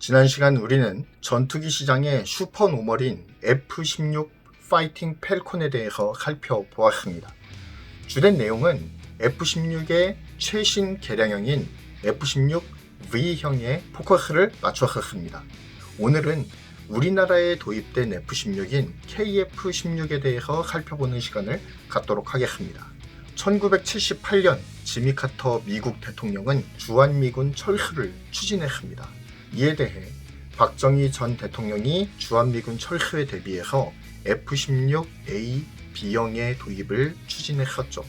지난 시간 우리는 전투기 시장의 슈퍼노멀인 F-16 파이팅 팰콘에 대해서 살펴보았습니다. 주된 내용은 F-16의 최신 개량형인 F-16V형에 포커스를 맞췄었습니다. 오늘은 우리나라에 도입된 F-16인 KF-16에 대해서 살펴보는 시간을 갖도록 하겠습니다. 1978년 지미 카터 미국 대통령은 주한미군 철수를 추진했습니다. 이에 대해 박정희 전 대통령이 주한미군 철수에 대비해서 F-16A B형의 도입을 추진했었죠.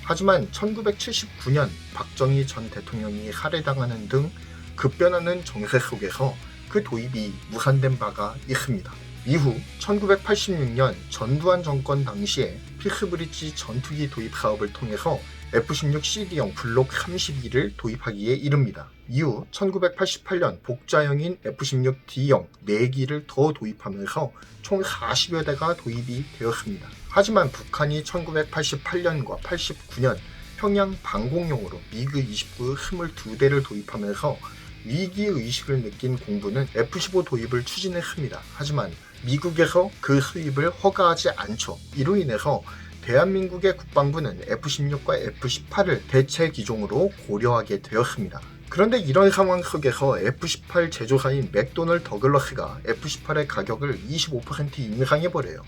하지만 1979년 박정희 전 대통령이 살해당하는 등 급변하는 정세 속에서 그 도입이 무산된 바가 있습니다. 이후 1986년 전두환 정권 당시에 피스브리지 전투기 도입 사업을 통해서 F-16CD형 블록 32를 도입하기에 이릅니다. 이후 1988년 복자형인 F-16D형 4기를 더 도입하면서 총 40여 대가 도입이 되었습니다. 하지만 북한이 1988년과 89년 평양 방공용으로 미그-29 22대를 도입하면서 위기의식을 느낀 공군은 F-15 도입을 추진했습니다. 하지만 미국에서 그 수입을 허가하지 않죠. 이로 인해서 대한민국의 국방부는 F-16과 F-18을 대체 기종으로 고려하게 되었습니다. 그런데 이런 상황 속에서 F-18 제조사인 맥도널드 더글러스가 F-18의 가격을 25% 인상해버려요.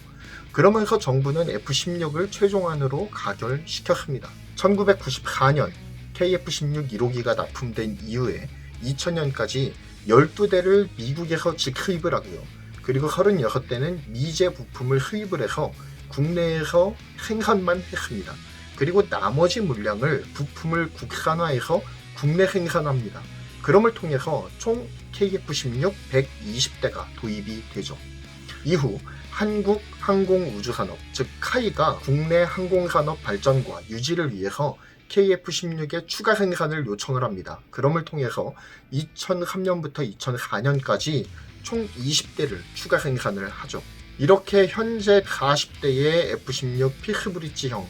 그러면서 정부는 F-16을 최종안으로 가결시켰습니다. 1994년 KF-16 1호기가 납품된 이후에 2000년까지 12대를 미국에서 직수입을 하고요. 그리고 36대는 미제 부품을 수입을 해서 국내에서 생산만 했습니다. 그리고 나머지 물량을 부품을 국산화해서 국내 생산합니다. 그럼을 통해서 총 KF-16 120대가 도입이 되죠. 이후 한국항공우주산업, 즉 카이가 국내 항공산업 발전과 유지를 위해서 KF-16의 추가 생산을 요청을 합니다. 그럼을 통해서 2003년부터 2004년까지 총 20대를 추가 생산을 하죠. 이렇게 현재 40대의 F-16 피스브리지형,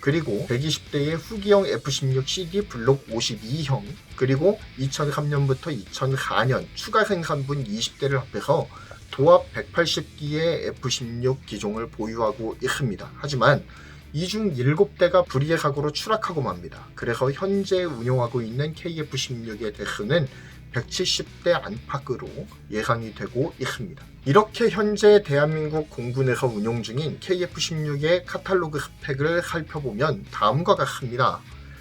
그리고 120대의 후기형 F-16CD 블록 52형, 그리고 2003년부터 2004년 추가 생산분 20대를 합해서 도합 180기의 F-16 기종을 보유하고 있습니다. 하지만 이 중 7대가 불의의 사고로 추락하고 맙니다. 그래서 현재 운용하고 있는 KF-16의 대수는 170대 안팎으로 예상이 되고 있습니다. 이렇게 현재 대한민국 공군에서 운용 중인 KF-16의 카탈로그 스펙을 살펴보면 다음과 같습니다.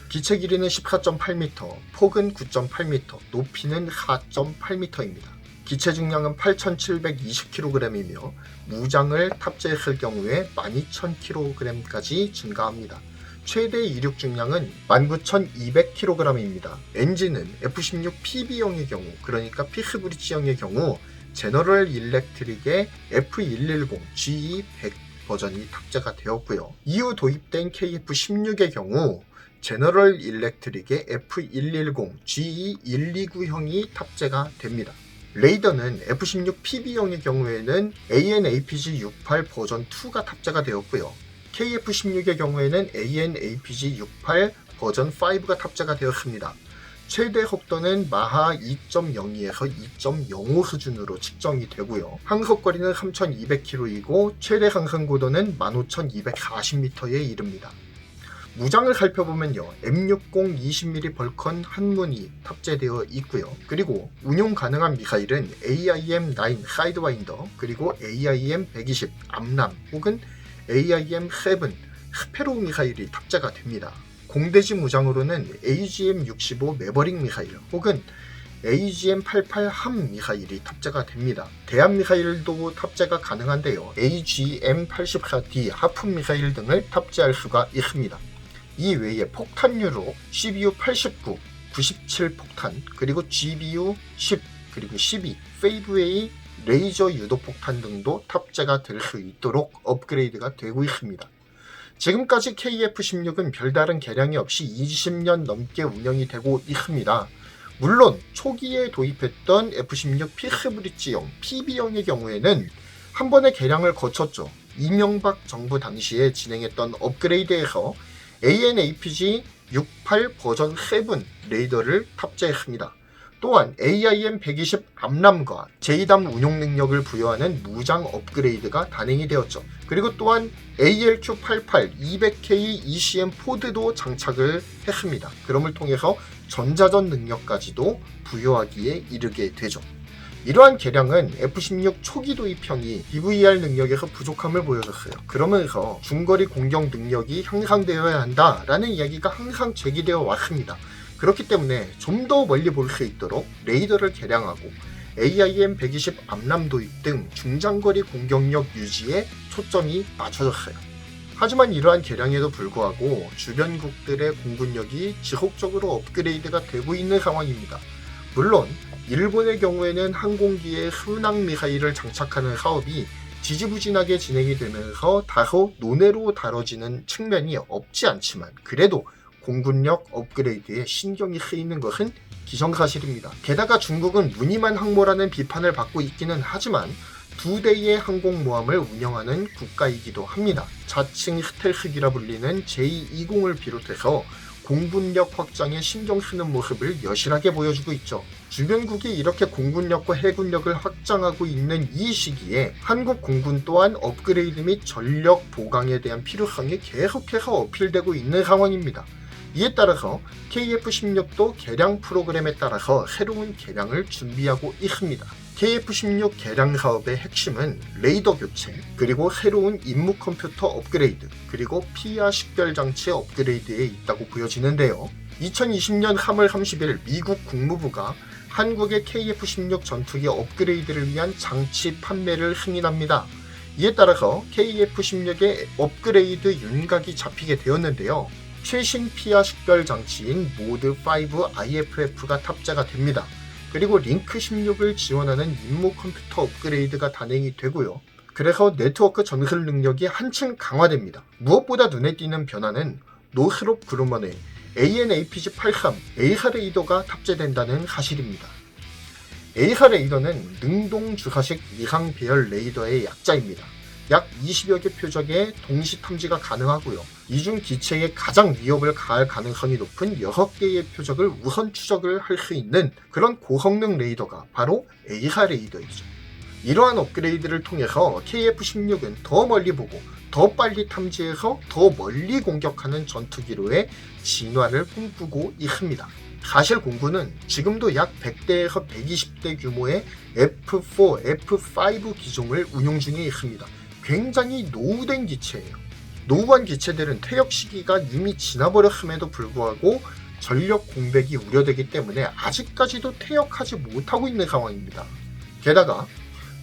기체 길이는 14.8m, 폭은 9.8m, 높이는 4.8m입니다. 기체 중량은 8,720kg이며 무장을 탑재했을 경우에 12,000kg까지 증가합니다. 최대 이륙 중량은 19,200kg입니다. 엔진은 F-16 PB형의 경우, 그러니까 피스브리지형의 경우 제너럴 일렉트릭의 F110 GE100 버전이 탑재가 되었고요. 이후 도입된 KF-16의 경우 제너럴 일렉트릭의 F110 GE129형이 탑재가 됩니다. 레이더는 F-16 PB형의 경우에는 AN/APG-68 버전 2가 탑재가 되었고요. KF-16의 경우에는 AN/APG-68 버전 5가 탑재가 되었습니다. 최대 속도는 마하 2.02에서 2.05 수준으로 측정이 되고요. 항속거리는 3,200km이고 최대 상승고도는 15,240m에 이릅니다. 무장을 살펴보면요, M60 20mm 벌컨 한문이 탑재되어 있고요. 그리고 운용 가능한 미사일은 AIM-9 사이드와인더, 그리고 AIM-120 암람 혹은 AIM-7 스페로우 미사일이 탑재가 됩니다. 공대지 무장으로는 AGM-65 매버릭 미사일 혹은 AGM-88 함 미사일이 탑재가 됩니다. 대함 미사일도 탑재가 가능한데요, AGM-84D 하품 미사일 등을 탑재할 수가 있습니다. 이 외에 폭탄류로 CBU-89, 97 폭탄, 그리고 GBU-10, 그리고 12, 페이브웨이 레이저 유도 폭탄 등도 탑재가 될 수 있도록 업그레이드가 되고 있습니다. 지금까지 KF-16은 별다른 개량이 없이 20년 넘게 운영이 되고 있습니다. 물론 초기에 도입했던 F-16 피스브리지형 PB형의 경우에는 한 번의 개량을 거쳤죠. 이명박 정부 당시에 진행했던 업그레이드에서 AN/APG-68 버전 7 레이더를 탑재했습니다. 또한 AIM-120 암람과 JDAM 운용 능력을 부여하는 무장 업그레이드가 단행이 되었죠. 그리고 또한 ALQ88 200K ECM 포드도 장착을 했습니다. 그럼을 통해서 전자전 능력까지도 부여하기에 이르게 되죠. 이러한 개량은 F-16 초기 도입형이 BVR 능력에서 부족함을 보여줬어요. 그러면서 중거리 공격 능력이 향상되어야 한다라는 이야기가 항상 제기되어 왔습니다. 그렇기 때문에 좀 더 멀리 볼 수 있도록 레이더를 개량하고 AIM-120 암람 도입 등 중장거리 공격력 유지에 초점이 맞춰졌어요. 하지만 이러한 개량에도 불구하고 주변국들의 공군력이 지속적으로 업그레이드가 되고 있는 상황입니다. 물론 일본의 경우에는 항공기에 순항 미사일을 장착하는 사업이 지지부진하게 진행이 되면서 다소 논외로 다뤄지는 측면이 없지 않지만 그래도 공군력 업그레이드에 신경이 쓰이는 것은 기정사실입니다. 게다가 중국은 무늬만 항모라는 비판을 받고 있기는 하지만 2대의 항공모함을 운영하는 국가이기도 합니다. 자칭 스텔스기라 불리는 제220을 비롯해서 공군력 확장에 신경 쓰는 모습을 여실하게 보여주고 있죠. 주변국이 이렇게 공군력과 해군력을 확장하고 있는 이 시기에 한국 공군 또한 업그레이드 및 전력 보강에 대한 필요성이 계속해서 어필되고 있는 상황입니다. 이에 따라서 KF-16도 개량 프로그램에 따라서 새로운 개량을 준비하고 있습니다. KF-16 개량 사업의 핵심은 레이더 교체, 그리고 새로운 임무 컴퓨터 업그레이드, 그리고 PR 식별 장치 업그레이드에 있다고 보여지는데요. 2020년 3월 30일 미국 국무부가 한국의 KF-16 전투기 업그레이드를 위한 장치 판매를 승인합니다. 이에 따라서 KF-16의 업그레이드 윤곽이 잡히게 되었는데요. 최신 PR 식별 장치인 모드 5 IFF가 탑재가 됩니다. 그리고 링크 16을 지원하는 임무 컴퓨터 업그레이드가 단행이 되고요. 그래서 네트워크 전술 능력이 한층 강화됩니다. 무엇보다 눈에 띄는 변화는 노스롭 그루먼의 AN/APG-83 A사 레이더가 탑재된다는 사실입니다. A사 레이더는 능동 주사식 미상 배열 레이더의 약자입니다. 약 20여 개 표적에 동시 탐지가 가능하고요. 이중 기체에 가장 위협을 가할 가능성이 높은 6개의 표적을 우선 추적을 할 수 있는 그런 고성능 레이더가 바로 A사 레이더이죠. 이러한 업그레이드를 통해서 KF-16은 더 멀리 보고 더 빨리 탐지해서 더 멀리 공격하는 전투기로의 진화를 꿈꾸고 있습니다. 사실 공군은 지금도 약 100대에서 120대 규모의 F4, F5 기종을 운용 중에 있습니다. 굉장히 노후된 기체예요. 노후한 기체들은 퇴역 시기가 이미 지나버렸음에도 불구하고 전력 공백이 우려되기 때문에 아직까지도 퇴역하지 못하고 있는 상황입니다. 게다가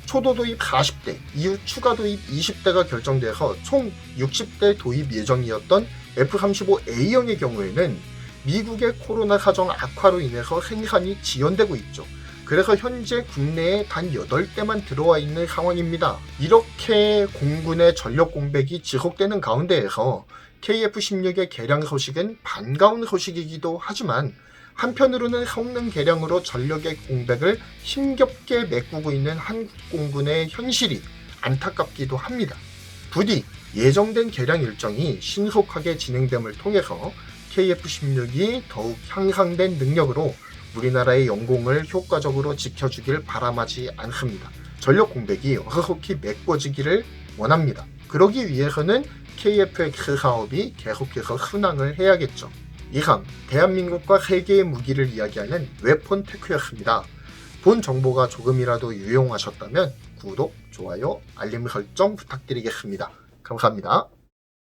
초도 도입 40대, 이후 추가 도입 20대가 결정돼서 총 60대 도입 예정이었던 F-35A형의 경우에는 미국의 코로나 사정 악화로 인해서 생산이 지연되고 있죠. 그래서 현재 국내에 단 8대만 들어와 있는 상황입니다. 이렇게 공군의 전력 공백이 지속되는 가운데에서 KF-16의 개량 소식은 반가운 소식이기도 하지만 한편으로는 성능 개량으로 전력의 공백을 힘겹게 메꾸고 있는 한국 공군의 현실이 안타깝기도 합니다. 부디 예정된 개량 일정이 신속하게 진행됨을 통해서 KF-16이 더욱 향상된 능력으로 우리나라의 영공을 효과적으로 지켜주길 바람하지 않습니다. 전력 공백이 어석히 메꿔지기를 원합니다. 그러기 위해서는 KF-X 사업이 계속해서 순항을 해야겠죠. 이상 대한민국과 세계의 무기를 이야기하는 웨폰 테크였습니다. 본 정보가 조금이라도 유용하셨다면 구독, 좋아요, 알림 설정 부탁드리겠습니다. 감사합니다.